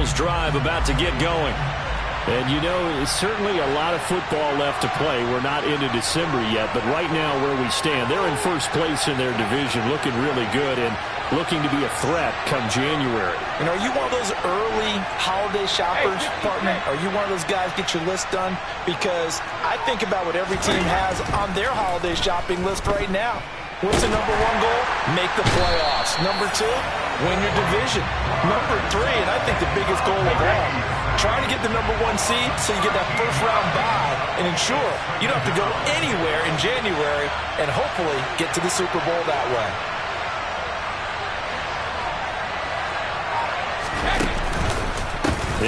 Bengals drive about to get going. And, you know, it's certainly a lot of football left to play. We're not into December yet, but right now where we stand, they're in first place in their division, looking really good and looking to be a threat come January. And are you one of those early holiday shoppers, partner? Are you one of those guys get your list done? Because I think about what every team has on their holiday shopping list right now. What's the number one goal? Make the playoffs. Number two, win your division. Number three, and I think the biggest goal of all, trying to get the number one seed so you get that first round bye and ensure you don't have to go anywhere in January and hopefully get to the Super Bowl that way.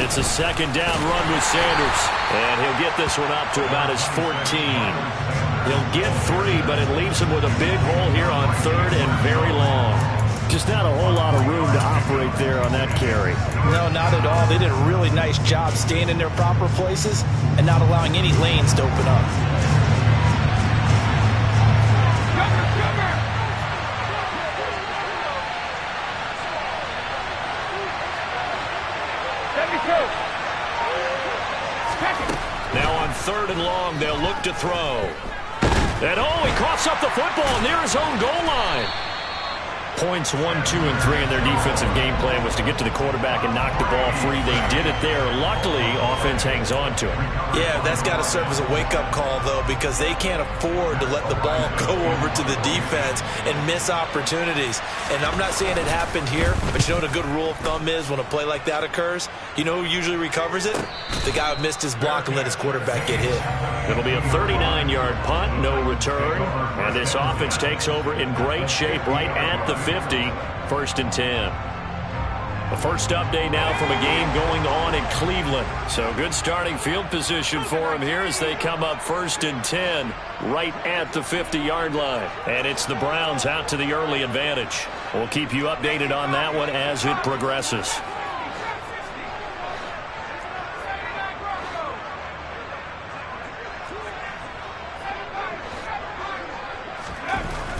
It's a second down run with Sanders, and he'll get this one up to about his 14. He'll get 3, but it leaves him with a big hole here on third and very long. Just not a whole lot of room to operate there on that carry. No, not at all. They did a really nice job staying in their proper places and not allowing any lanes to open up. Now on third and long, they'll look to throw. And he coughs up the football near his own goal line. Points 1, 2, and 3 in their defensive game plan was to get to the quarterback and knock the ball free. They did it there. Luckily, offense hangs on to it. Yeah, that's got to serve as a wake-up call, though, because they can't afford to let the ball go over to the defense and miss opportunities. And I'm not saying it happened here, but you know what a good rule of thumb is when a play like that occurs? You know who usually recovers it? The guy who missed his block and let his quarterback get hit. It'll be a 39-yard punt, no return. And this offense takes over in great shape right at the 50, first and 10. The first update now from a game going on in Cleveland. So good starting field position for them here as they come up first and 10 right at the 50-yard line. And it's the Browns out to the early advantage. We'll keep you updated on that one as it progresses.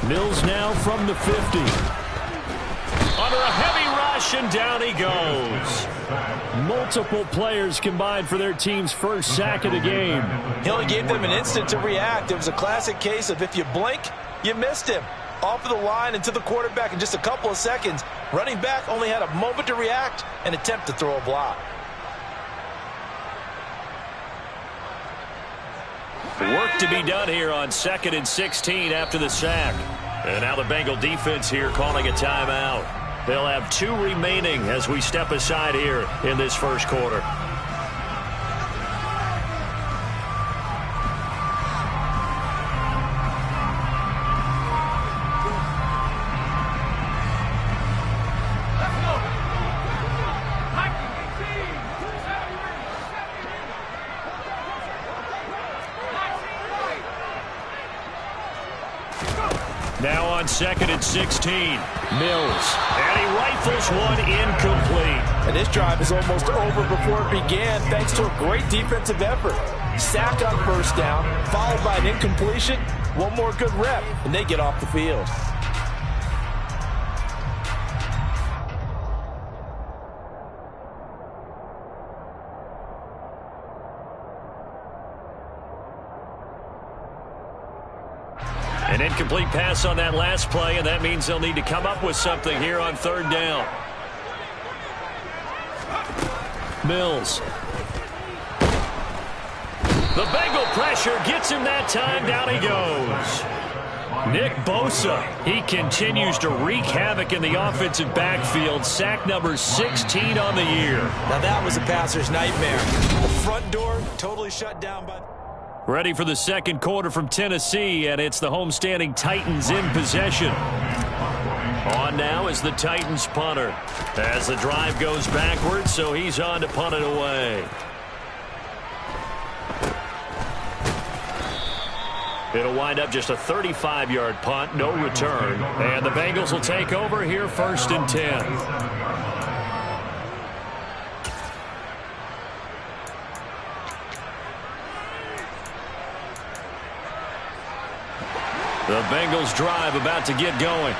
Mills now from the 50. Under a heavy rush, and down he goes. Multiple players combined for their team's first sack of the game. He only gave them an instant to react. It was a classic case of if you blink, you missed him. Off of the line and to the quarterback in just a couple of seconds. Running back only had a moment to react and attempt to throw a block. Work to be done here on 2nd and 16 after the sack. And now the Bengal defense here calling a timeout. They'll have 2 remaining as we step aside here in this first quarter. Now on 2nd and 16, Mills, and he rifles one incomplete. And this drive is almost over before it began thanks to a great defensive effort. Sack on first down, followed by an incompletion, one more good rep, and they get off the field. An incomplete pass on that last play, and that means they'll need to come up with something here on third down. Mills. The Bengal pressure gets him that time. Down he goes. Nick Bosa, he continues to wreak havoc in the offensive backfield. Sack number 16 on the year. Now that was a passer's nightmare. The front door totally shut down by... Ready for the second quarter from Tennessee, and it's the homestanding Titans in possession. On now is the Titans punter. As the drive goes backwards, so he's on to punt it away. It'll wind up just a 35-yard punt, no return. And the Bengals will take over here first and 10. The Bengals drive about to get going.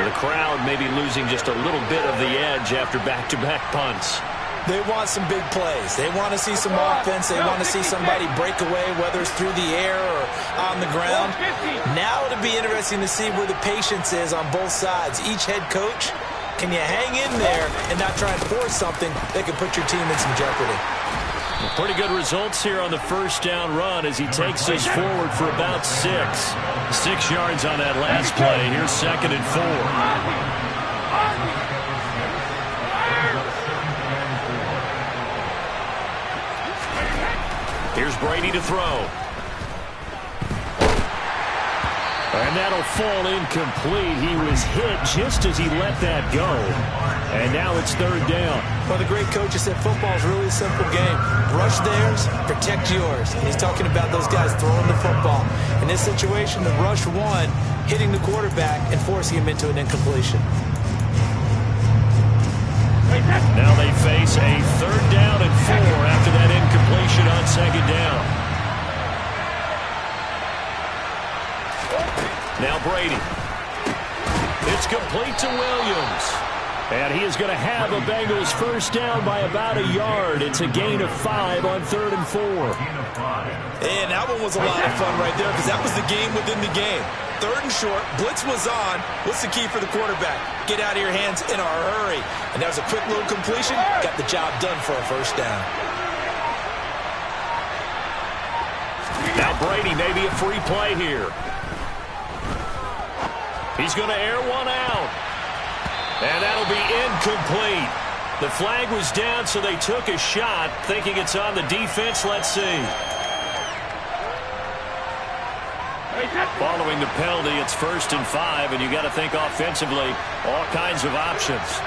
The crowd may be losing just a little bit of the edge after back-to-back punts. They want some big plays. They want to see some offense. They want to see somebody break away, whether it's through the air or on the ground. Now it'll be interesting to see where the patience is on both sides. Each head coach, can you hang in there and not try and force something that could put your team in some jeopardy? Well, pretty good results here on the first down run as he takes us forward for about 6. 6 yards on that last play. Here's 2nd and 4. Here's Brady to throw. And that'll fall incomplete. He was hit just as he let that go. And now it's 3rd down. Well, the great coach has said football is really a simple game. Rush theirs, protect yours. And he's talking about those guys throwing the football. In this situation, the rush one, hitting the quarterback and forcing him into an incompletion. Now they face a 3rd down and 4 after that incompletion on 2nd down. Now Brady. It's complete to Williams. And he is going to have a Bengals first down by about a yard. It's a gain of 5 on 3rd and 4. And that one was a lot of fun right there because that was the game within the game. 3rd and short, blitz was on. What's the key for the quarterback? Get out of your hands in a hurry. And that was a quick little completion. Got the job done for a first down. Now Brady, maybe a free play here. He's going to air one out. And that'll be incomplete. The flag was down, so they took a shot, thinking it's on the defense. Let's see. Following the penalty, it's 1st and 5, and you got to think offensively, all kinds of options.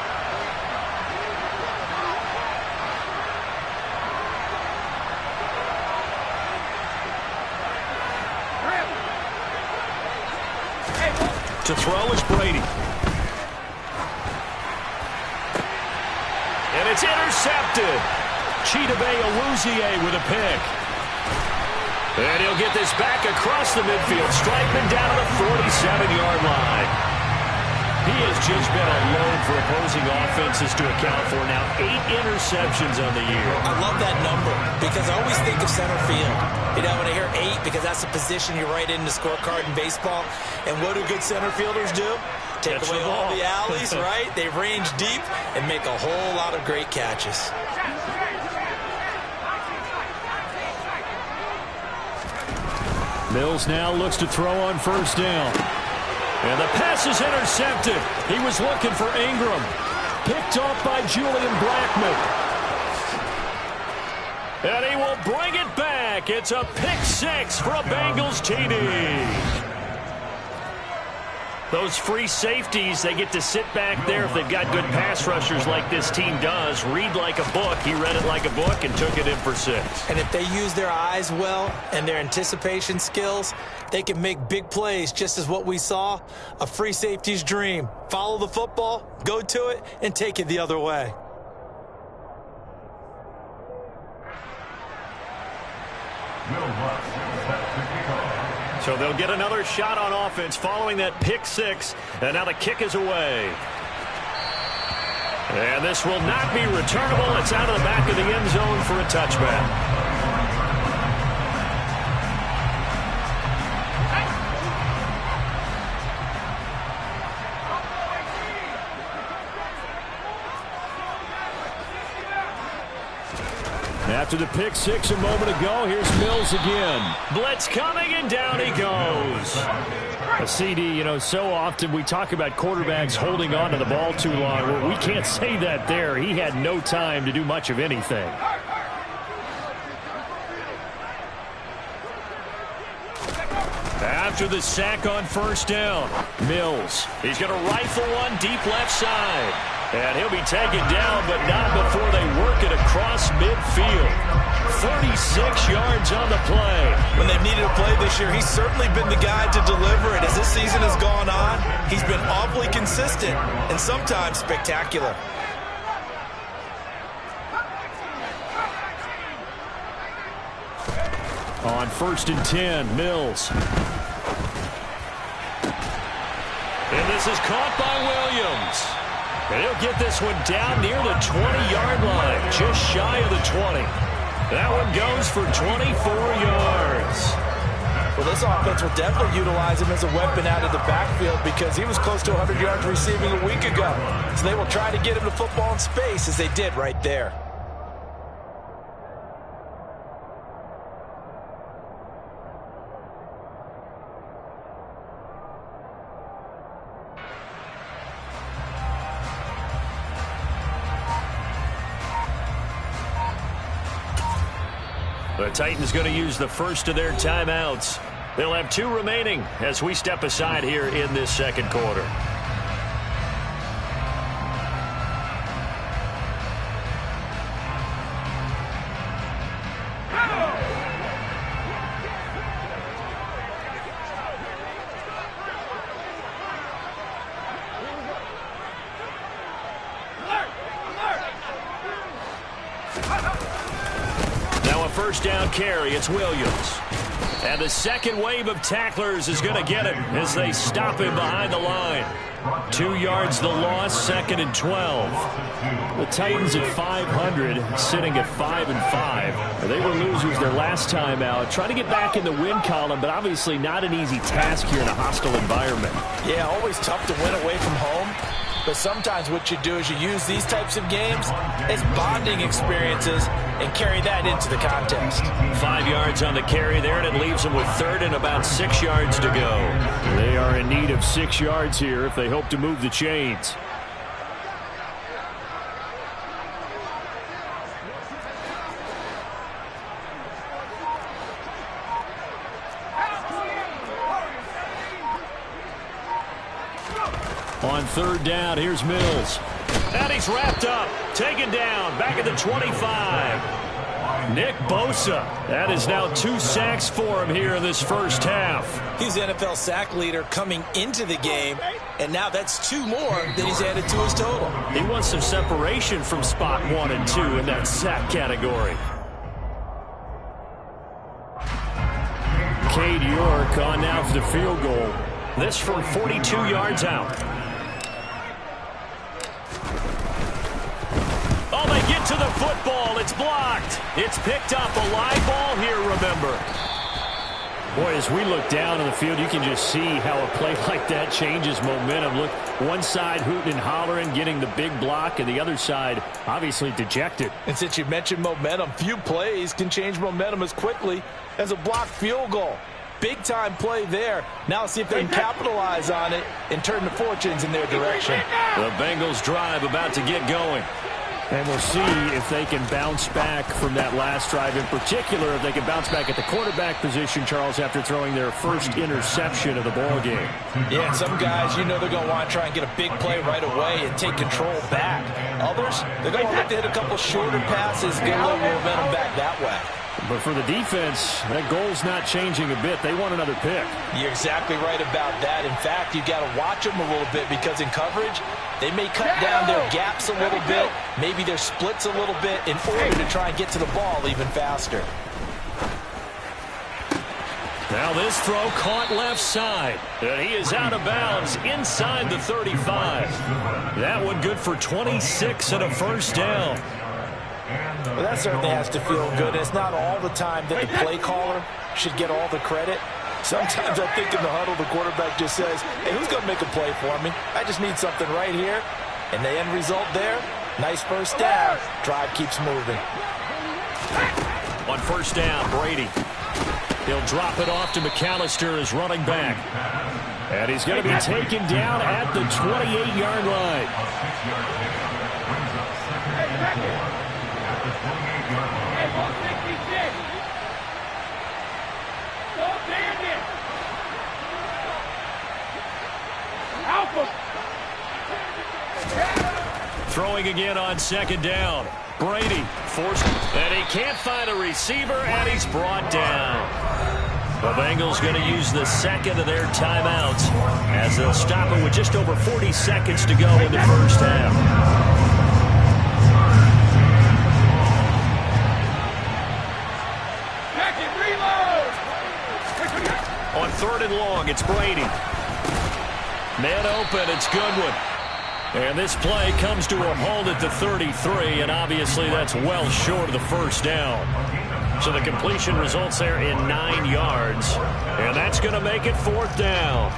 To throw is Brady. And it's intercepted. Chidobe Awuzie with a pick. And he'll get this back across the midfield. Strikeman down to the 47-yard line. He has just been a load for opposing offenses to account for now. 8 interceptions on the year. I love that number because I always think of center field. You know, when I hear 8, because that's the position you write in the scorecard in baseball. And what do good center fielders do? Take away all the alleys, right? They range deep and make a whole lot of great catches. Mills now looks to throw on 1st down. And the pass is intercepted. He was looking for Ingram. Picked off by Julian Blackmon. And he will bring it back. It's a pick 6 for a Bengals TD. Those free safeties, they get to sit back there if they've got good pass rushers like this team does. Read like a book. He read it like a book and took it in for 6. And if they use their eyes well and their anticipation skills, they can make big plays, just as what we saw, a free safety's dream. Follow the football, go to it, and take it the other way. So they'll get another shot on offense following that pick 6. And now the kick is away. And this will not be returnable. It's out of the back of the end zone for a touchback. After the pick 6 a moment ago, here's Mills again. Blitz coming, and down he goes. A CD, you know, so often we talk about quarterbacks holding on to the ball too long. Well, we can't say that there. He had no time to do much of anything. After the sack on 1st down, Mills. He's going to rifle one deep left side. And he'll be taken down, but not before they work it across midfield. 36 yards on the play. When they've needed a play this year, he's certainly been the guy to deliver it. As this season has gone on, he's been awfully consistent and sometimes spectacular. On 1st and 10, Mills. And this is caught by Williams. And he'll get this one down near the 20-yard line, just shy of the 20. That one goes for 24 yards. Well, this offense will definitely utilize him as a weapon out of the backfield because he was close to 100 yards receiving a week ago. So they will try to get him the football in space as they did right there. The Titans going to use the first of their timeouts. They'll have 2 remaining as we step aside here in this second quarter. First down carry, it's Williams. And the second wave of tacklers is going to get him as they stop him behind the line. 2 yards the loss, 2nd and 12. The Titans at 500, sitting at 5-5. They were losers their last time out. Trying to get back in the win column, but obviously not an easy task here in a hostile environment. Yeah, always tough to win away from home. But sometimes what you do is you use these types of games as bonding experiences and carry that into the contest. 5 yards on the carry there, and it leaves them with 3rd and about 6 yards to go. They are in need of 6 yards here if they hope to move the chains. On 3rd down, here's Mills. And he's wrapped up, taken down, back at the 25. Nick Bosa. That is now 2 sacks for him here in this first half. He's NFL sack leader coming into the game, and now that's 2 more that he's added to his total. He wants some separation from spot 1 and 2 in that sack category. Cade York on now for the field goal. This from 42 yards out. Oh, they get to the football. It's blocked. It's picked up. A live ball here, remember. Boy, as we look down on the field, you can just see how a play like that changes momentum. Look, one side hooting and hollering, getting the big block, and the other side obviously dejected. And since you mentioned momentum, few plays can change momentum as quickly as a blocked field goal. Big-time play there. Now see if they can capitalize on it and turn the fortunes in their direction. The Bengals drive about to get going. And we'll see if they can bounce back from that last drive. In particular, if they can bounce back at the quarterback position, Charles, after throwing their first interception of the ball game. Yeah, and some guys, you know they're going to want to try and get a big play right away and take control back. Others, they're going to look to hit a couple shorter passes, get a little momentum back that way. But for the defense, that goal's not changing a bit. They want another pick. You're exactly right about that. In fact, you've got to watch them a little bit because in coverage, they may cut down their gaps a little bit, maybe their splits a little bit in order to try and get to the ball even faster. Now this throw caught left side. And he is out of bounds inside the 35. That one good for 26 and a first down. Well, that certainly has to feel good. It's not all the time that the play caller should get all the credit. Sometimes I think in the huddle, the quarterback just says, hey, who's going to make a play for me? I just need something right here. And the end result there, nice first down. Drive keeps moving. On first down, Brady. He'll drop it off to McAllister as running back. And he's going to be taken down at the 28-yard line. Throwing again on second down. Brady forced, and he can't find a receiver, and he's brought down. The Bengals going to use the second of their timeouts as they'll stop it with just over 40 seconds to go in the first half. On 3rd and long, it's Brady. Man open, it's Goodwin. And this play comes to a halt at the 33, and obviously that's well short of the first down. So the completion results there in 9 yards, and that's going to make it 4th down.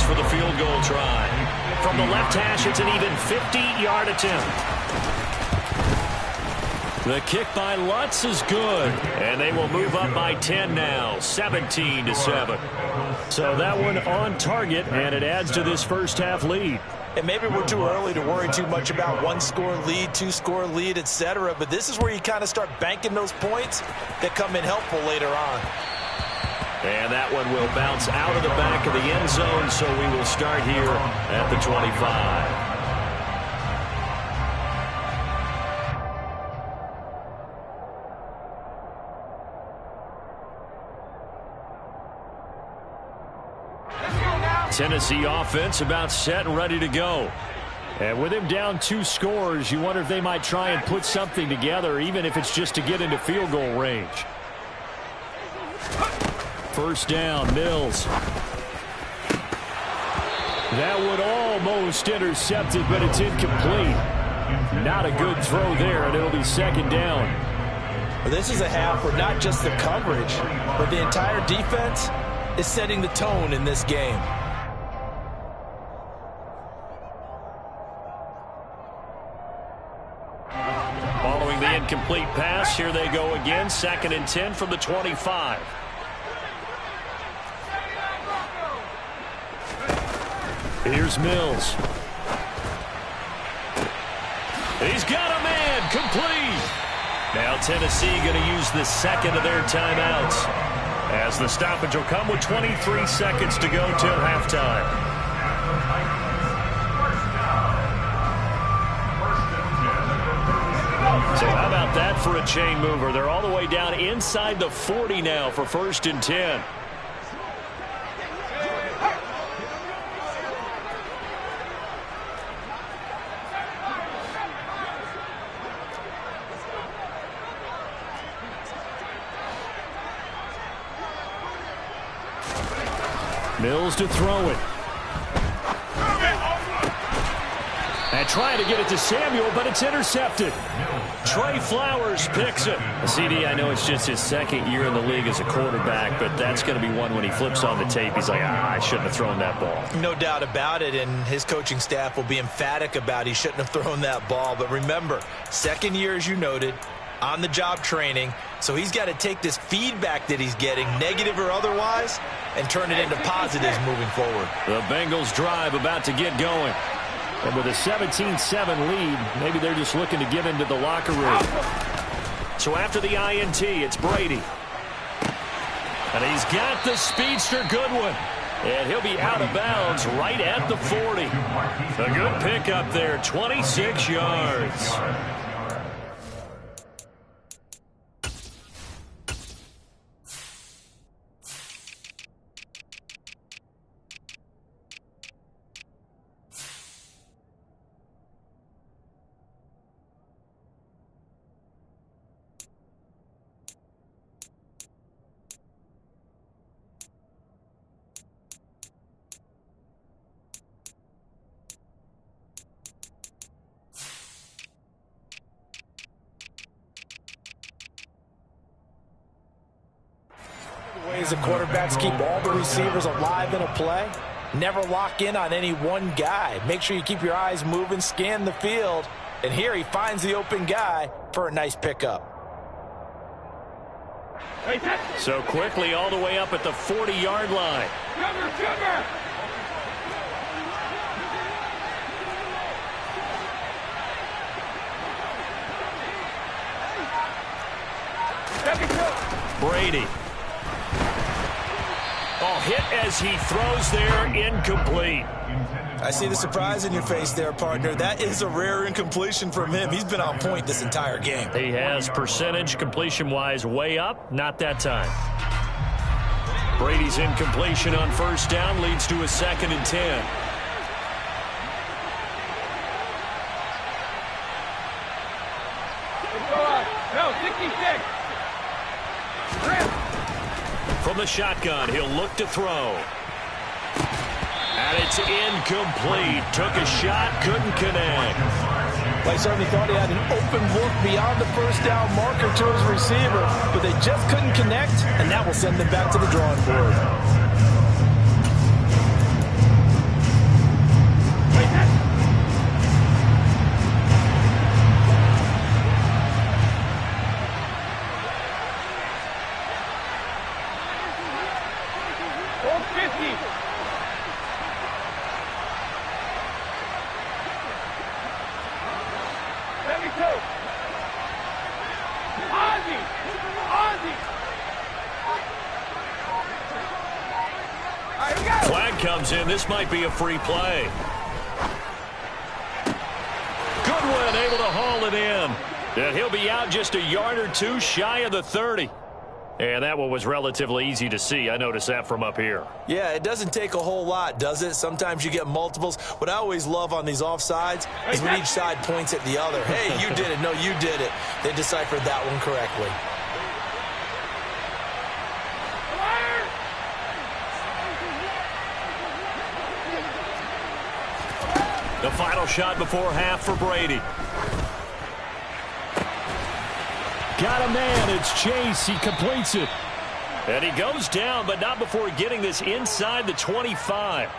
For the field goal try. From the left hash, it's an even 50-yard attempt. The kick by Lutz is good, and they will move up by 10 now, 17-7. So that one on target, and it adds to this first half lead. And maybe we're too early to worry too much about 1-score lead, 2-score lead, etc. But this is where you kind of start banking those points that come in helpful later on. And that one will bounce out of the back of the end zone, so we will start here at the 25. Tennessee offense about set and ready to go. And with him down 2 scores, you wonder if they might try and put something together, even if it's just to get into field goal range. First down, Mills. That would almost intercepted, but it's incomplete. Not a good throw there, and it'll be 2nd down. This is a half where not just the coverage, but the entire defense is setting the tone in this game. Following the incomplete pass, here they go again. 2nd and 10 from the 25. Here's Mills. He's got a man, complete. Now Tennessee going to use the 2nd of their timeouts, as the stoppage will come with 23 seconds to go till halftime. So how about that for a chain mover? They're all the way down inside the 40 now for 1st and 10. Mills to throw it. And trying to get it to Samuel, but it's intercepted. Trey Flowers picks it. CD, I know it's just his 2nd year in the league as a quarterback, but that's going to be one when he flips on the tape. He's like, I shouldn't have thrown that ball. No doubt about it, and his coaching staff will be emphatic about he shouldn't have thrown that ball. But remember, 2nd year, as you noted, on-the-job training, so he's got to take this feedback that he's getting, negative or otherwise, and turn it into positives moving forward. The Bengals drive about to get going. And with a 17-7 lead, maybe they're just looking to get into the locker room. So after the INT, it's Brady. And he's got the speedster Goodwin. And he'll be out of bounds right at the 40. A good pickup there, 26 yards. that quarterbacks keep all the receivers alive in a play. Never lock in on any one guy. Make sure you keep your eyes moving, scan the field. And here he finds the open guy for a nice pickup. So quickly all the way up at the 40-yard line. Cover! Brady. Oh, hit as he throws there, incomplete. I see the surprise in your face there, partner. That is a rare incompletion from him. He's been on point this entire game. He has percentage completion-wise way up, not that time. Brady's incompletion on first down leads to a 2nd and 10. No, 66. From the shotgun, he'll look to throw. And it's incomplete. Took a shot, couldn't connect. Well, he certainly thought he had an open look beyond the first down marker to his receiver, but they just couldn't connect, and that will send them back to the drawing board. Flag comes in. This might be a free play. Goodwin able to haul it in. And he'll be out just a yard or two shy of the 30. And that one was relatively easy to see. I noticed that from up here. Yeah, it doesn't take a whole lot, does it? Sometimes you get multiples. What I always love on these offsides is when each side points at the other. Hey, you did it. No, you did it. They deciphered that one correctly. The final shot before half for Brady. Got a man. It's Chase. He completes it. And he goes down, but not before getting this inside the 25.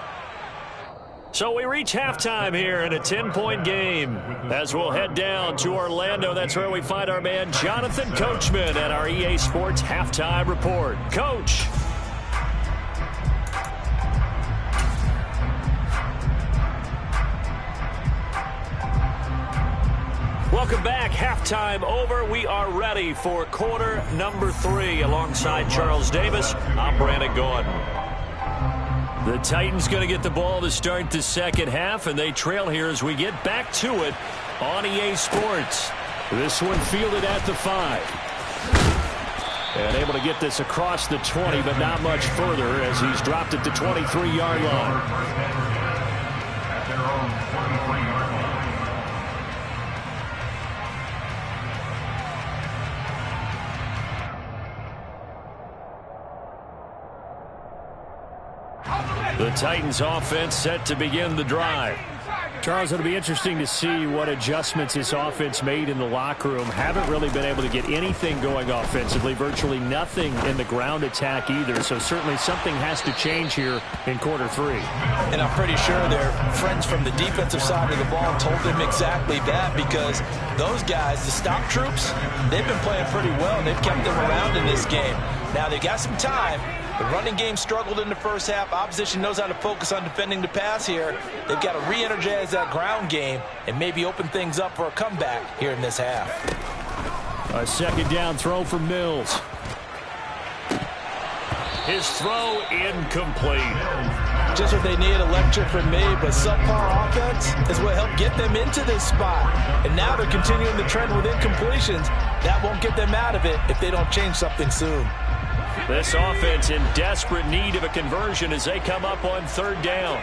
So we reach halftime here in a 10-point game. As we'll head down to Orlando, that's where we find our man Jonathan Coachman at our EA Sports Halftime Report. Coach. Welcome back. Halftime over. We are ready for quarter number 3. Alongside Charles Davis, I'm Brandon Gordon. The Titans going to get the ball to start the second half, and they trail here as we get back to it on EA Sports. This one fielded at the 5. And able to get this across the 20, but not much further as he's dropped at the 23-yard line. The Titans offense set to begin the drive. Charles, it'll be interesting to see what adjustments this offense made in the locker room. Haven't really been able to get anything going offensively, virtually nothing in the ground attack either. So certainly something has to change here in quarter 3. And I'm pretty sure their friends from the defensive side of the ball told them exactly that, because those guys, the stop troops, they've been playing pretty well, and they've kept them around in this game. Now they've got some time. The running game struggled in the first half. Opposition knows how to focus on defending the pass here. They've got to re-energize that ground game and maybe open things up for a comeback here in this half. A second down throw for Mills. His throw incomplete. Just what they need, a lecture from me, but subpar offense is what helped get them into this spot. And now they're continuing the trend with incompletions. That won't get them out of it if they don't change something soon. This offense in desperate need of a conversion as they come up on third down.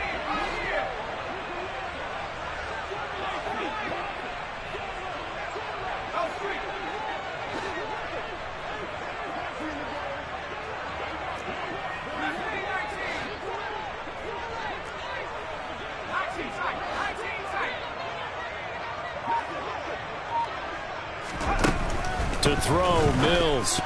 To throw, Mills.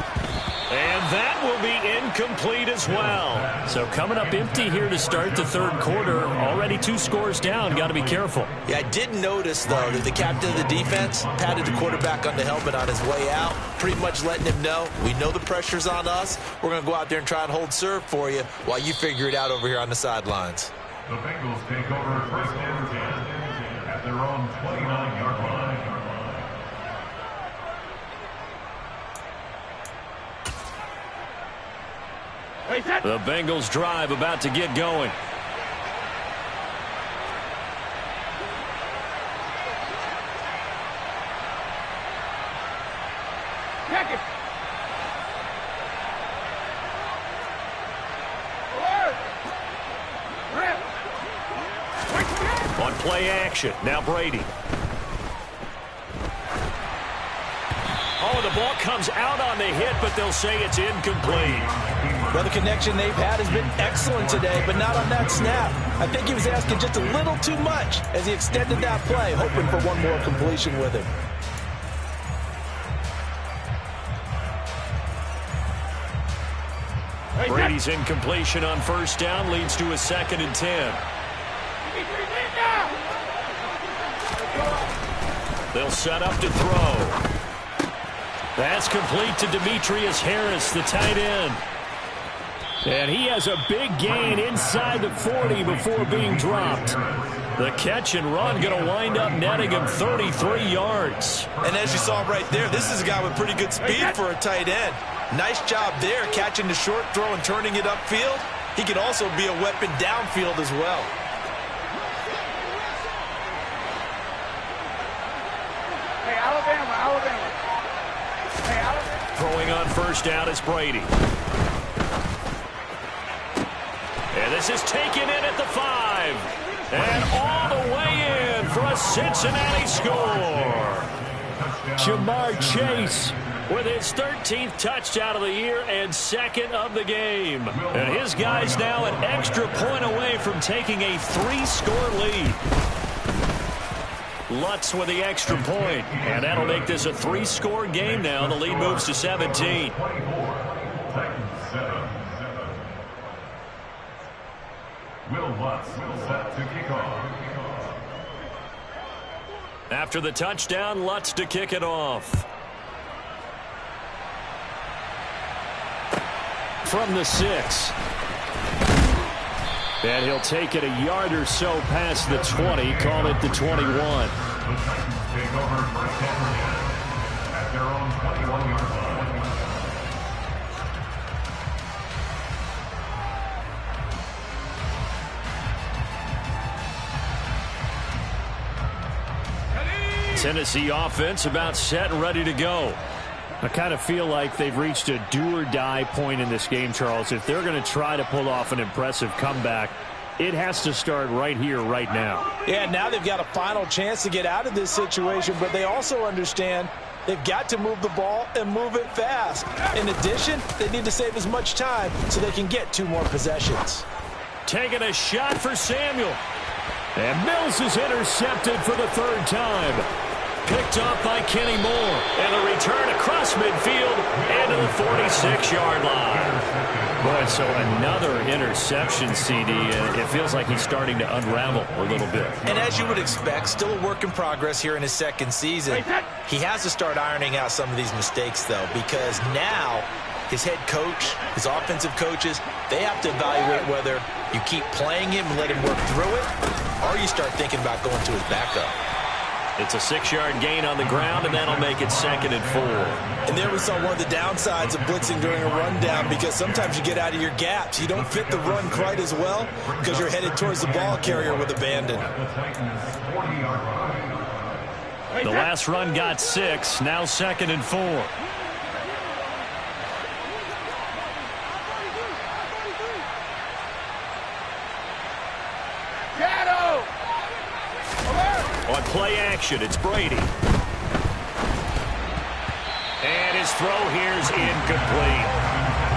And that will be incomplete as well. So coming up empty here to start the third quarter. Already 2 scores down. Got to be careful. Yeah, I did notice, though, that the captain of the defense patted the quarterback on the helmet on his way out, pretty much letting him know, we know the pressure's on us. We're going to go out there and try and hold serve for you while you figure it out over here on the sidelines. The Bengals take over first and 10 at their own 29-yard line. The Bengals drive about to get going. On play action, now Brady. Oh, the ball comes out on the hit, but they'll say it's incomplete. Well, the connection they've had has been excellent today, but not on that snap. I think he was asking just a little too much as he extended that play, hoping for one more completion with him. Brady's incompletion on first down leads to a 2nd and 10. They'll set up to throw. That's complete to Demetrius Harris, the tight end. And he has a big gain inside the 40 before being dropped. The catch and run going to wind up netting him 33 yards. And as you saw right there, this is a guy with pretty good speed for a tight end. Nice job there, catching the short throw and turning it upfield. He can also be a weapon downfield as well. Hey, Alabama. Hey, Alabama. Throwing on first down is Brady. And this is taken in at the 5. And all the way in for a Cincinnati score. Jamar Chase with his 13th touchdown of the year and 2nd of the game. And his guys now an extra point away from taking a 3-score lead. Lutz with the extra point. And that'll make this a 3-score game now. The lead moves to 17. Will Lutz set to kick off. After the touchdown, Lutz to kick it off. From the 6. And he'll take it a yard or so past the 20, call it the 21. The Titans take over first and 10 at their own 21-yard line. Tennessee offense about set and ready to go. I kind of feel like they've reached a do-or-die point in this game, Charles. If they're going to try to pull off an impressive comeback, it has to start right here, right now. Yeah, now they've got a final chance to get out of this situation, but they also understand they've got to move the ball and move it fast. In addition, they need to save as much time so they can get 2 more possessions. Taking a shot for Samuel. And Mills is intercepted for the 3rd time. Picked up by Kenny Moore. And a return across midfield into the 46-yard line. Boy, so another interception, CD. It feels like he's starting to unravel a little bit. And as you would expect, still a work in progress here in his 2nd season. He has to start ironing out some of these mistakes, though, because now his head coach, his offensive coaches, they have to evaluate whether you keep playing him and let him work through it, or you start thinking about going to his backup. It's a 6-yard gain on the ground, and that'll make it 2nd and 4. And there we saw one of the downsides of blitzing during a rundown, because sometimes you get out of your gaps. You don't fit the run quite as well because you're headed towards the ball carrier with abandon. The last run got 6, now 2nd and 4. On play action, it's Brady. And his throw here's incomplete.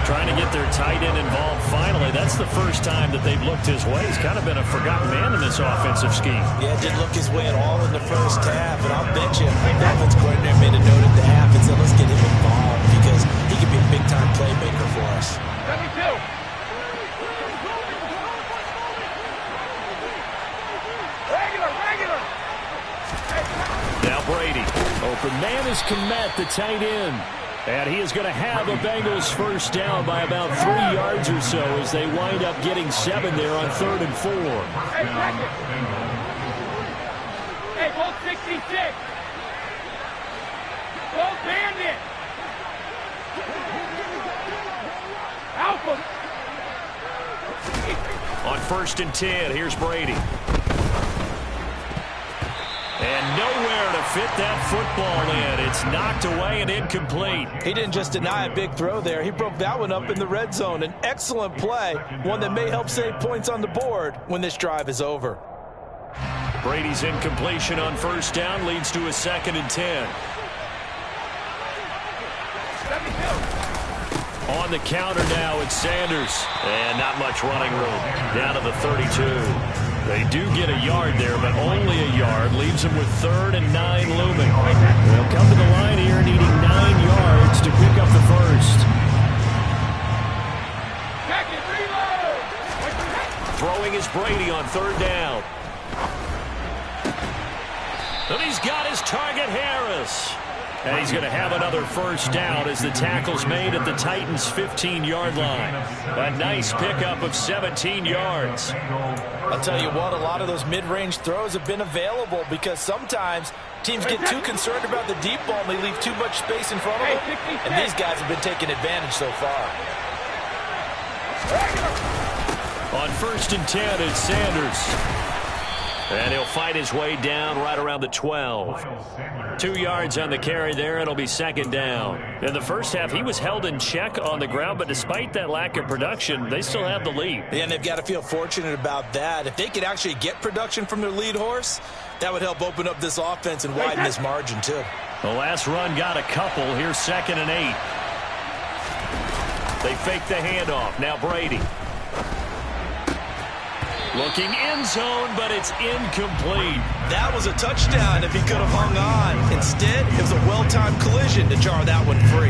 Trying to get their tight end involved finally. That's the first time that they've looked his way. He's kind of been a forgotten man in this offensive scheme. Yeah, didn't look his way at all in the first half. And I'll bet you the offense coordinator made a note at the half and said, let's get him involved, because skills, he could be a big-time playmaker for us. 72. Regular. Now Brady. Open man is Kmet, the tight end. And he is going to have a Bengals first down by about 3 yards or so as they wind up getting 7 there on 3rd and 4. Hey, Bolt 66. Bolt Bandit. Alpha. On 1st and 10, here's Brady. And nowhere to fit that football in. It's knocked away and incomplete. He didn't just deny a big throw there. He broke that one up in the red zone. An excellent play, one that may help save points on the board when this drive is over. Brady's incompletion on 1st down leads to a 2nd and 10. 72. On the counter now, it's Sanders. And not much running room. Down to the 32. They do get a yard there, but only a yard. Leaves them with 3rd and 9 looming. They'll come to the line here needing 9 yards to pick up the first. Throwing is Brady on 3rd down. And he's got his target, Harris. And he's going to have another first down as the tackle's made at the Titans' 15-yard line. A nice pickup of 17 yards. I'll tell you what, a lot of those mid-range throws have been available because sometimes teams get too concerned about the deep ball and they leave too much space in front of them. And these guys have been taking advantage so far. On 1st and 10, it's Sanders. And he'll fight his way down right around the 12. 2 yards on the carry there. It'll be 2nd down. In the first half, he was held in check on the ground, but despite that lack of production, they still have the lead. Yeah, and they've got to feel fortunate about that. If they could actually get production from their lead horse, that would help open up this offense and widen this margin, too. The last run got a couple. Here's 2nd and 8. They fake the handoff. Now Brady. Looking end zone, but it's incomplete. That was a touchdown if he could have hung on. Instead, it was a well-timed collision to jar that one free.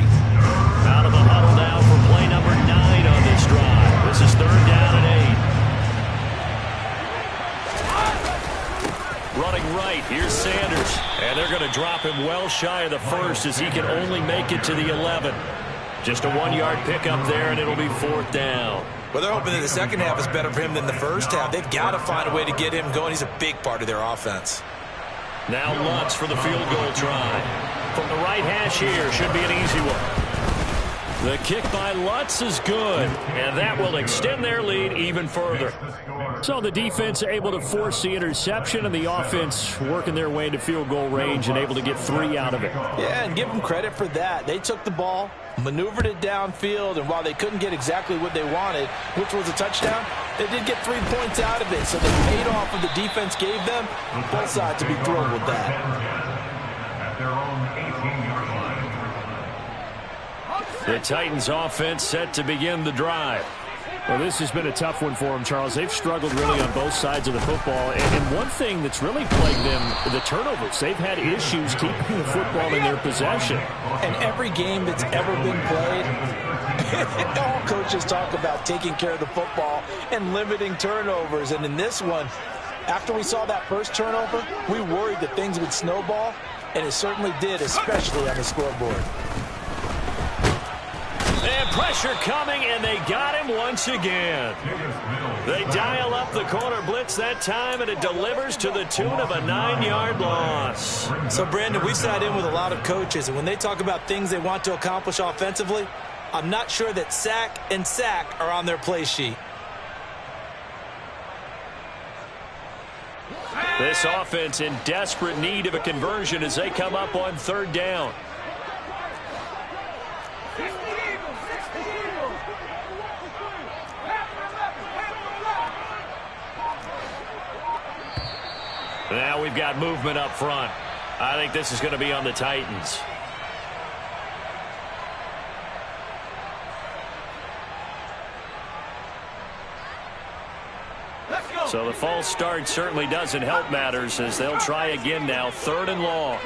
Out of the huddle now for play number 9 on this drive. This is 3rd down and 8. Running right, here's Sanders. And they're going to drop him well shy of the first as he can only make it to the 11. Just a 1-yard pickup there, and it'll be 4th down. Well, they're hoping that the second half is better for him than the first half. They've got to find a way to get him going. He's a big part of their offense. Now Lutz for the field goal try. From the right hash here, should be an easy one. The kick by Lutz is good, and that will extend their lead even further. So the defense able to force the interception, and the offense working their way into field goal range and able to get 3 out of it. Yeah, and give them credit for that. They took the ball, maneuvered it downfield, and while they couldn't get exactly what they wanted, which was a touchdown, they did get 3 points out of it. So they paid off what the defense gave them. Both sides to be thrilled with that. At their own 18-yard line. The Titans offense set to begin the drive. Well, this has been a tough one for them, Charles. They've struggled really on both sides of the football. And one thing that's really plagued them, the turnovers. They've had issues keeping the football in their possession. And every game that's ever been played, all coaches talk about taking care of the football and limiting turnovers. And in this one, after we saw that first turnover, we worried that things would snowball, and it certainly did, especially on the scoreboard. And pressure coming, and they got him once again. They dial up the corner blitz that time, and it delivers to the tune of a 9-yard loss. So, Brandon, we've sat in with a lot of coaches, and when they talk about things they want to accomplish offensively, I'm not sure that sack and sack are on their play sheet. This offense in desperate need of a conversion as they come up on 3rd down. Now we've got movement up front. I think this is going to be on the Titans. So the false start certainly doesn't help matters as they'll try again now, 3rd and long.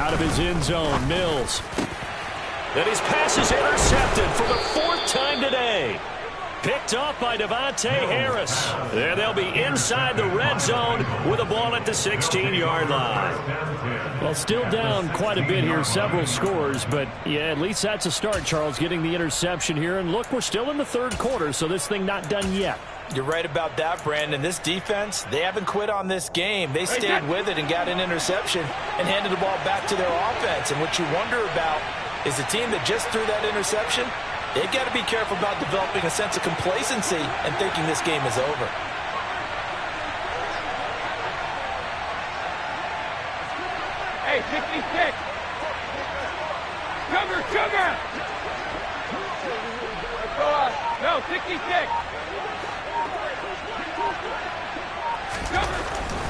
Out of his end zone, Mills. And his pass is intercepted for the 4th time today. Picked off by Devontae Harris. And they'll be inside the red zone with a ball at the 16-yard line. Well, still down quite a bit here, several scores, but yeah, at least that's a start, Charles, getting the interception here. And look, we're still in the 3rd quarter, so this thing not done yet. You're right about that, Brandon. This defense, they haven't quit on this game. They stayed with it and got an interception and handed the ball back to their offense. And what you wonder about is the team that just threw that interception, they've got to be careful about developing a sense of complacency and thinking this game is over. Hey, 66. Sugar. Go on. No, 66.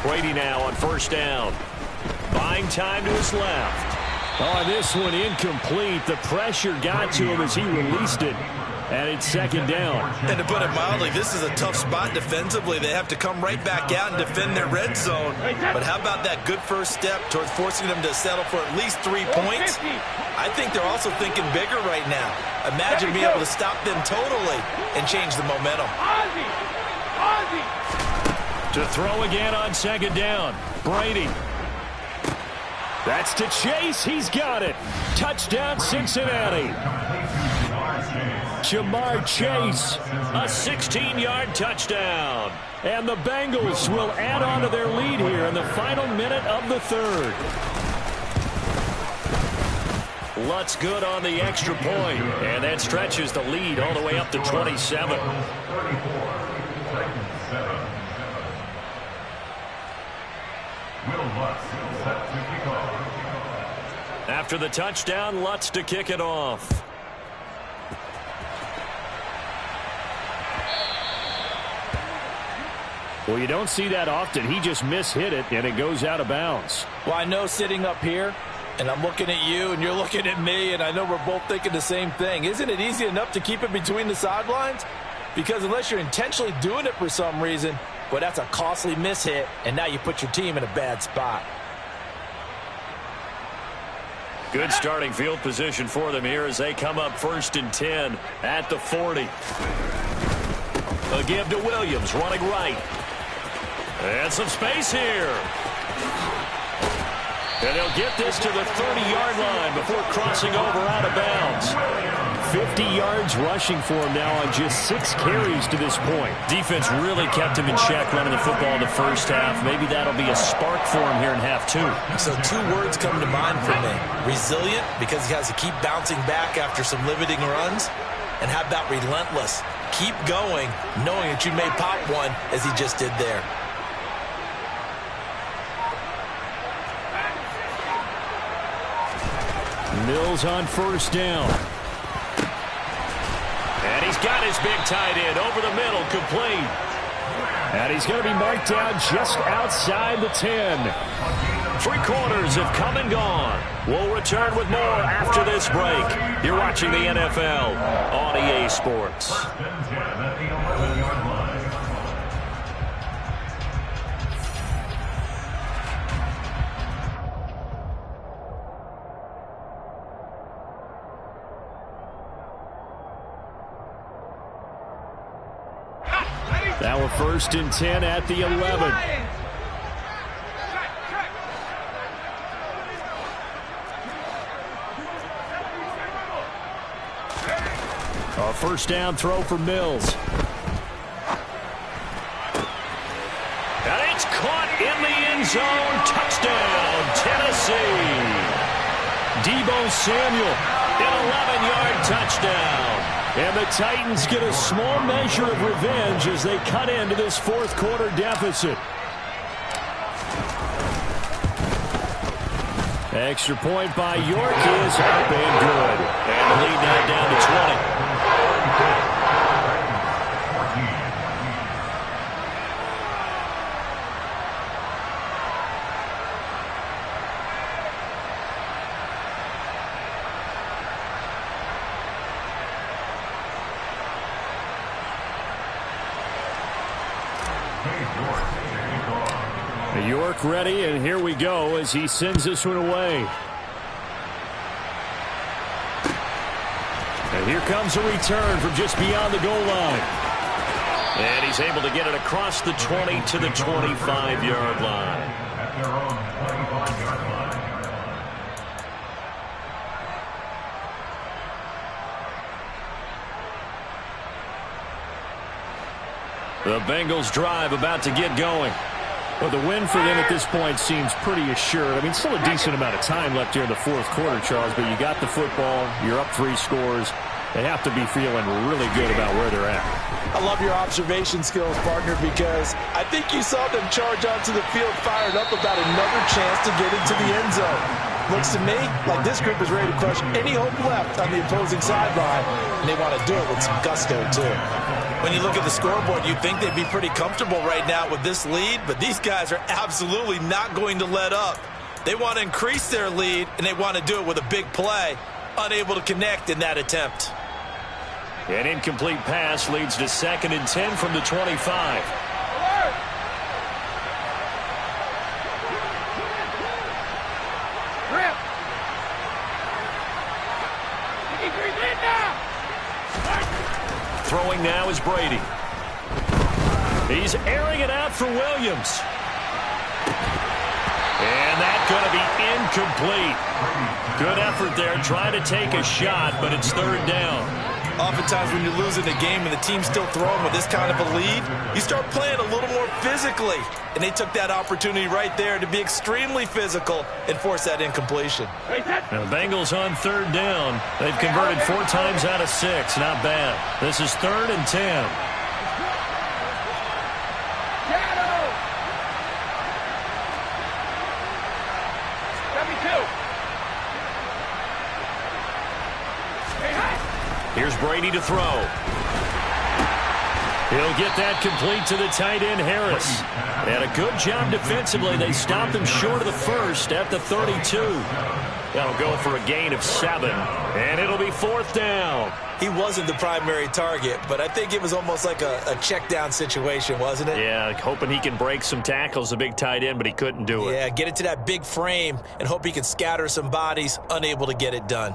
Brady now on 1st down. Buying time to his left. Oh, this one incomplete. The pressure got to him as he released it. And it's 2nd down. And to put it mildly, this is a tough spot defensively. They have to come right back out and defend their red zone. But how about that good first step towards forcing them to settle for at least 3 points? I think they're also thinking bigger right now. Imagine being able to stop them totally and change the momentum. Ozzie. To throw again on 2nd down. Brady. That's to Chase. He's got it. Touchdown, Cincinnati. Jamar Chase, a 16-yard touchdown. And the Bengals will add on to their lead here in the final minute of the 3rd. Lutz good on the extra point, and that stretches the lead all the way up to 27. After the touchdown, Lutz to kick it off. Well, you don't see that often. He just mishit it, and it goes out of bounds. Well, I know sitting up here, and I'm looking at you, and you're looking at me, and I know we're both thinking the same thing. Isn't it easy enough to keep it between the sidelines? Because unless you're intentionally doing it for some reason, well, that's a costly mishit, and now you put your team in a bad spot. Good starting field position for them here as they come up 1st and 10 at the 40. A give to Williams, running right. And some space here. And they'll get this to the 30-yard line before crossing over out of bounds. 50 yards rushing for him now on just 6 carries to this point. Defense really kept him in check running the football in the 1st half. Maybe that'll be a spark for him here in half 2. So 2 words come to mind for me. Resilient, because he has to keep bouncing back after some limiting runs. And how about relentless? Keep going, knowing that you may pop one as he just did there. Mills on 1st down. And he's got his big tight end over the middle, complete. And he's going to be marked down just outside the 10. 3 quarters have come and gone. We'll return with more after this break. You're watching the NFL on EA Sports. Now we're 1st and 10 at the 11. A 1st down throw for Mills. And it's caught in the end zone. Touchdown, Tennessee. Deebo Samuel, an 11-yard touchdown. And the Titans get a small measure of revenge as they cut into this 4th quarter deficit. Extra point by York is up and good. And the lead now down to 20. York ready, and here we go as he sends this one away. And here comes a return from just beyond the goal line. And he's able to get it across the 20 to the 25-yard line. At their own 25-yard line. The Bengals drive about to get going. Well, the win for them at this point seems pretty assured. I mean, still a decent amount of time left here in the fourth quarter, Charles, but you got the football, you're up 3 scores. They have to be feeling really good about where they're at. I love your observation skills, partner, because I think you saw them charge onto the field fired up about another chance to get into the end zone. Looks to me like this group is ready to crush any hope left on the opposing sideline, and they want to do it with some gusto, too. When you look at the scoreboard, you'd think they'd be pretty comfortable right now with this lead, but these guys are absolutely not going to let up. They want to increase their lead, and they want to do it with a big play, unable to connect in that attempt. An incomplete pass leads to 2nd and 10 from the 25. Grip. Throwing now is Brady. He's airing it out for Williams. And that's going to be incomplete. Good effort there, trying to take a shot, but it's 3rd down. Oftentimes when you're losing a game and the team's still throwing with this kind of a lead, you start playing a little more physically. And they took that opportunity right there to be extremely physical and force that incompletion. Now the Bengals on 3rd down. They've converted 4 times out of 6. Not bad. This is 3rd and 10. Here's Brady to throw. He'll get that complete to the tight end, Harris. And a good job defensively. They stopped him short of the first at the 32. That'll go for a gain of 7. And it'll be 4th down. He wasn't the primary target, but I think it was almost like a check down situation, wasn't it? Yeah, hoping he can break some tackles, a big tight end, but he couldn't do it. Yeah, get it to that big frame and hope he can scatter some bodies, unable to get it done.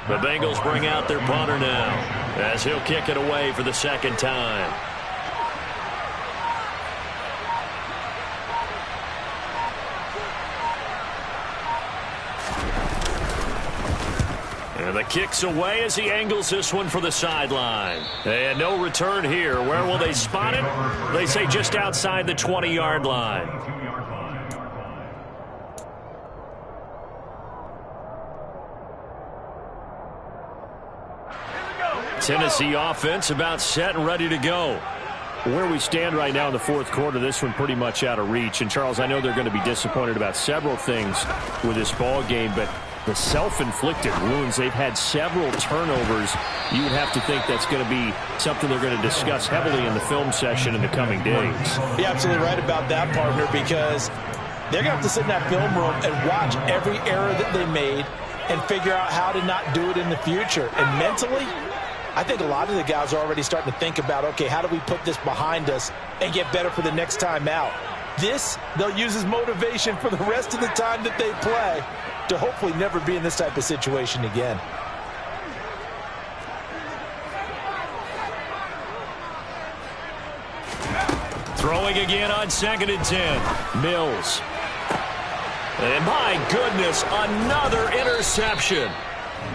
The Bengals bring out their punter now as he'll kick it away for the 2nd time. And the kick's away as he angles this one for the sideline. And no return here. Where will they spot it? They say just outside the 20-yard line. Tennessee offense about set and ready to go. Where we stand right now in the fourth quarter, this one pretty much out of reach. And, Charles, I know they're going to be disappointed about several things with this ball game, but the self-inflicted wounds, they've had several turnovers. You would have to think that's going to be something they're going to discuss heavily in the film session in the coming days. You're absolutely right about that, partner, because they're going to have to sit in that film room and watch every error that they made and figure out how to not do it in the future. And mentally, I think a lot of the guys are already starting to think about, okay, how do we put this behind us and get better for the next time out? This, they'll use as motivation for the rest of the time that they play to hopefully never be in this type of situation again. Throwing again on 2nd and 10. Mills. And my goodness, another interception.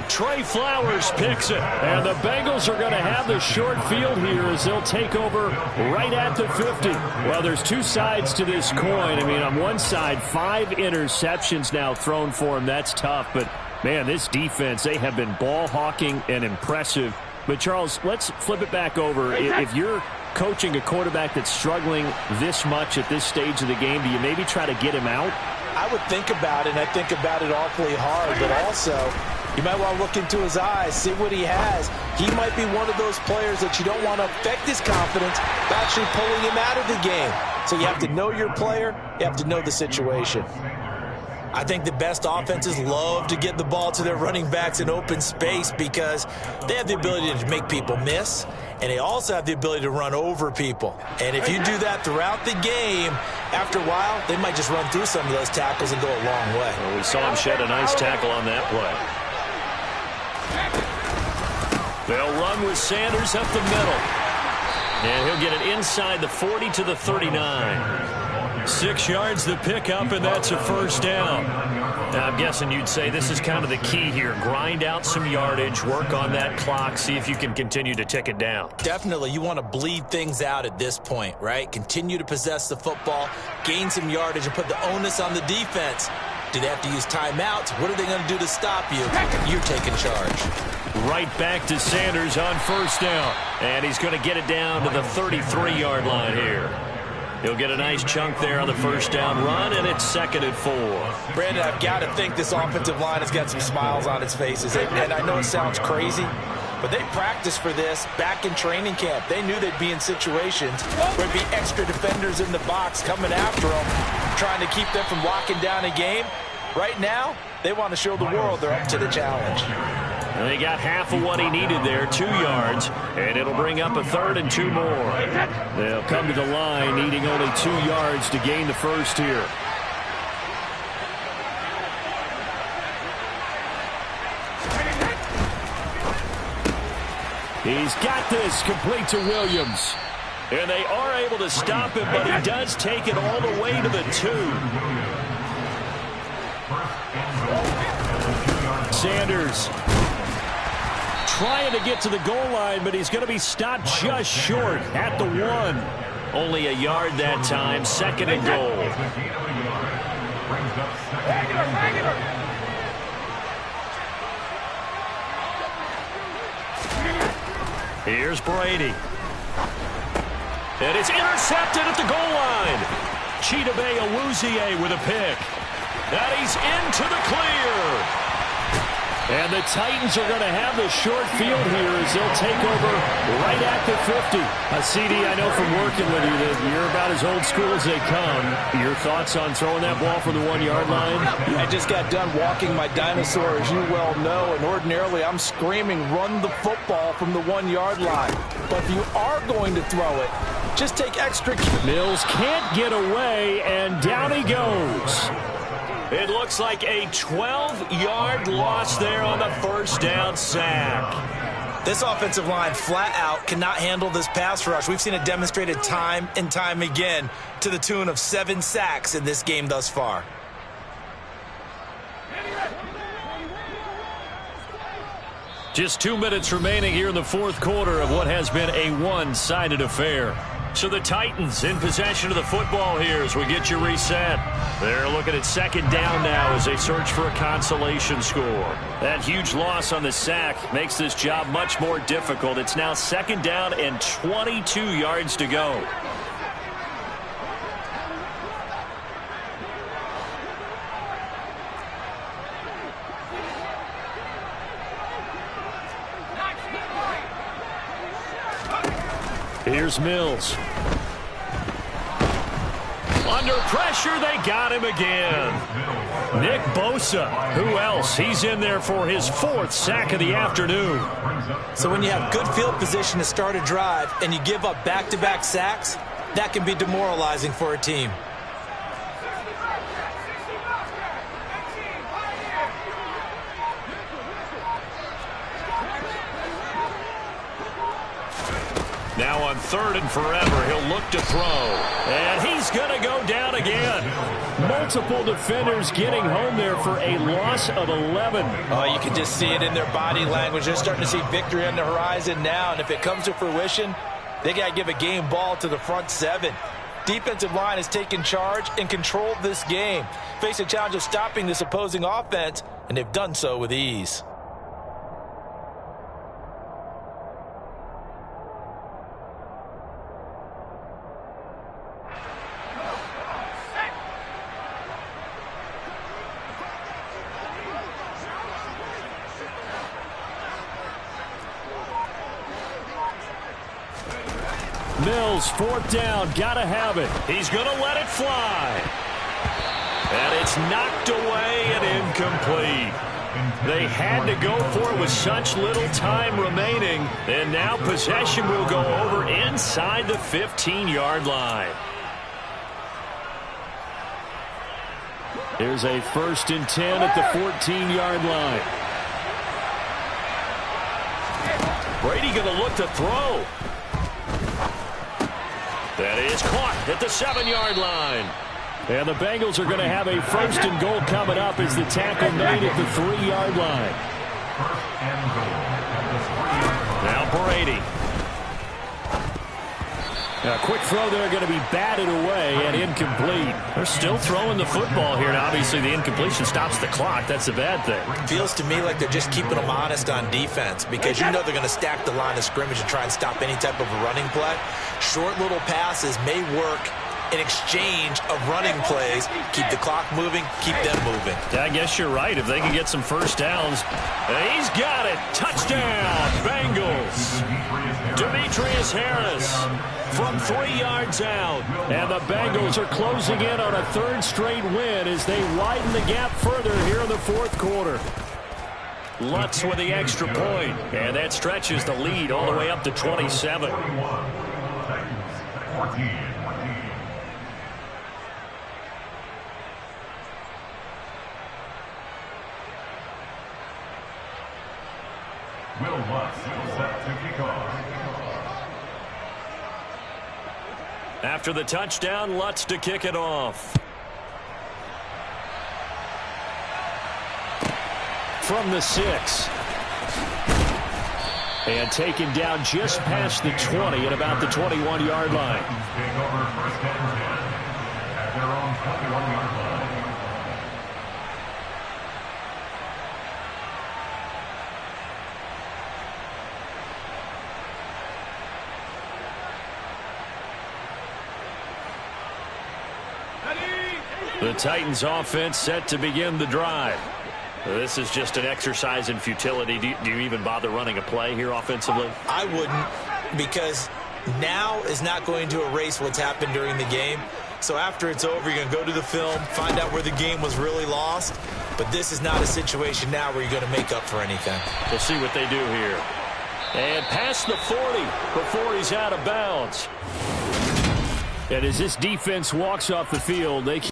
Trey Flowers picks it. And the Bengals are going to have the short field here as they'll take over right at the 50. Well, there's 2 sides to this coin. I mean, on one side, 5 interceptions now thrown for him. That's tough. But, man, this defense, they have been ball hawking and impressive. But, Charles, let's flip it back over. If you're coaching a quarterback that's struggling this much at this stage of the game, do you maybe try to get him out? I would think about it, and I think about it awfully hard, but also you might want to look into his eyes, see what he has. He might be one of those players that you don't want to affect his confidence by actually pulling him out of the game. So you have to know your player. You have to know the situation. I think the best offenses love to get the ball to their running backs in open space because they have the ability to make people miss, and they also have the ability to run over people. And if you do that throughout the game, after a while, they might just run through some of those tackles and go a long way. Well, we saw him shed a nice tackle on that play. They'll run with Sanders up the middle. And he'll get it inside the 40 to the 39. 6 yards the pickup, and that's a first down. Now, I'm guessing you'd say this is kind of the key here. Grind out some yardage, work on that clock, see if you can continue to tick it down. Definitely, you want to bleed things out at this point, right? Continue to possess the football, gain some yardage, and put the onus on the defense. Do they have to use timeouts? What are they going to do to stop you? You're taking charge. Right back to Sanders on first down. And he's going to get it down to the 33-yard line here. He'll get a nice chunk there on the first down run, and it's 2nd and 4. Brandon, I've got to think this offensive line has got some smiles on its faces. And I know it sounds crazy, but they practiced for this back in training camp. They knew they'd be in situations where there'd be extra defenders in the box coming after them, trying to keep them from locking down a game. Right now, they want to show the world they're up to the challenge. And he got half of what he needed there, 2 yards, and it'll bring up a 3rd and 2 more. They'll come to the line needing only 2 yards to gain the first here. He's got this complete to Williams. And they are able to stop him, but he does take it all the way to the 2. Sanders trying to get to the goal line, but he's going to be stopped just short at the 1. Only a yard that time, 2nd and goal. Here's Brady. And it's intercepted at the goal line. Chidobe Awuzie with a pick. And he's into the clear. And the Titans are going to have the short field here as they'll take over right at the 50. CD, I know from working with you that you're about as old school as they come. Your thoughts on throwing that ball from the 1-yard line? I just got done walking my dinosaur, as you well know, and ordinarily I'm screaming, run the football from the 1-yard line. But if you are going to throw it, just take extra. Mills can't get away, and down he goes. It looks like a 12-yard loss there on the first down sack. This offensive line flat out cannot handle this pass rush. We've seen it demonstrated time and time again to the tune of 7 sacks in this game thus far. Just 2 minutes remaining here in the 4th quarter of what has been a one-sided affair. So the Titans in possession of the football here as we get you reset. They're looking at 2nd down now as they search for a consolation score. That huge loss on the sack makes this job much more difficult. It's now 2nd down and 22 yards to go. Here's Mills. Under pressure, they got him again. Nick Bosa, who else? He's in there for his 4th sack of the afternoon. So when you have good field position to start a drive and you give up back-to-back sacks, that can be demoralizing for a team. Now on 3rd and forever, he'll look to throw. And he's going to go down again. Multiple defenders getting home there for a loss of 11. Oh, you can just see it in their body language. They're starting to see victory on the horizon now. And if it comes to fruition, they got to give a game ball to the front 7. Defensive line has taken charge and controlled this game. Face a challenge of stopping this opposing offense, and they've done so with ease. Mills, 4th down, gotta have it. He's going to let it fly. And it's knocked away and incomplete. They had to go for it with such little time remaining. And now possession will go over inside the 15-yard line. Here's a 1st and 10 at the 14-yard line. Brady going to look to throw. That is caught at the 7-yard line. And the Bengals are going to have a 1st and goal coming up as the tackle made at the 3-yard line. Now Brady. A quick throw there going to be batted away and incomplete. They're still throwing the football here, and obviously the incompletion stops the clock. That's a bad thing. Feels to me like they're just keeping them honest on defense because you know they're going to stack the line of scrimmage and try and stop any type of a running play. Short little passes may work in exchange of running plays. Keep the clock moving, keep them moving. I guess you're right. If they can get some first downs. He's got it. Touchdown, Bengals. Demetrius Harris from 3 yards out. And the Bengals are closing in on a 3rd straight win as they widen the gap further here in the 4th quarter. Lutz with the extra point. And that stretches the lead all the way up to 27. Will Lutz set to kick off. After the touchdown, Lutz to kick it off. From the 6. And taken down just past the 20 at about the 21-yard line. Take over 1st and 10 at their own 21-yard line. The Titans offense set to begin the drive. This is just an exercise in futility. Do you even bother running a play here offensively? I wouldn't, because now is not going to erase what's happened during the game. So after it's over, you're going to go to the film, find out where the game was really lost. But this is not a situation now where you're going to make up for anything. We'll see what they do here. And past the 40 before he's out of bounds. And as this defense walks off the field, they can